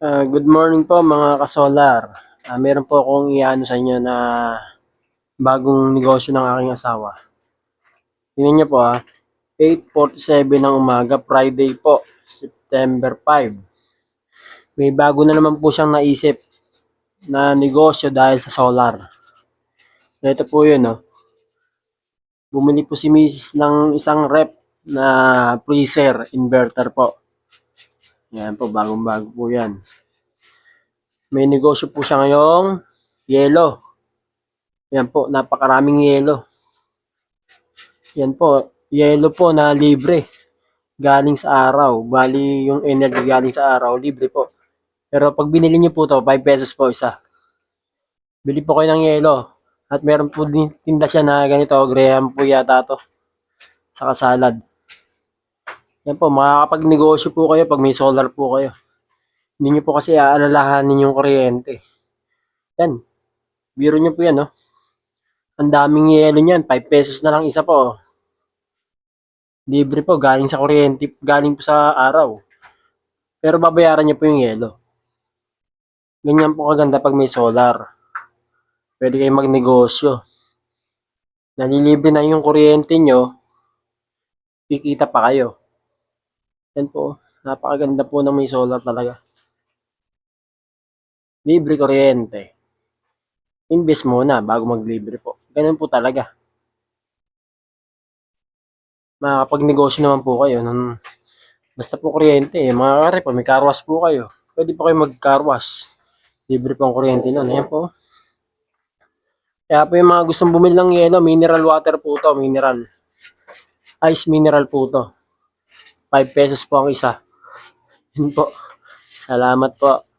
Good morning po mga kasolar. Meron po akong iano sa inyo na bagong negosyo ng aking asawa. Tingnan niyo po 8:47 ng umaga, Friday po, September 5. May bago na naman po siyang naisip na negosyo dahil sa solar. Ito po yun, no. Bumili po si Mrs. ng isang rep na freezer inverter po. Yan po, bagong-bago po yan. May negosyo po siya ngayong yelo. Yan po, napakaraming yelo. Yan po, yelo po na libre. Galing sa araw. Bali, yung energy galing sa araw, libre po. Pero pag binili niyo po to, 5 pesos po isa. Bili po kayo ng yelo. At meron po din tinda siya na ganito, Graham po yata to. Saka salad. Yan po, makakapag-negosyo po kayo pag may solar po kayo. Hindi niyo po kasi aalalahanin yung kuryente. Yan, biro niyo po yan, no? Ang daming yelo niyan, 5 pesos na lang isa po. Libre po, galing sa kuryente, galing po sa araw. Pero babayaran niyo po yung yelo. Ganyan po kaganda pag may solar. Pwede kayong magnegosyo. Nalilibre na yung kuryente nyo, kikita pa kayo. Yan po, napakaganda po ng may solar talaga. Libre kuryente. Invest muna bago maglibre po. Ganun po talaga. Makakapagnegosyo naman po kayo basta po kuryente. Mga kare po, may carwash po kayo. Pwede po kayo mag-carwash. Libre po ang kuryente nun. Ayan po. Kaya po yung mga gustong bumili ng yelo, mineral water po to, mineral. Ice mineral po to. 5 pesos po ang isa. Yun po. Salamat po.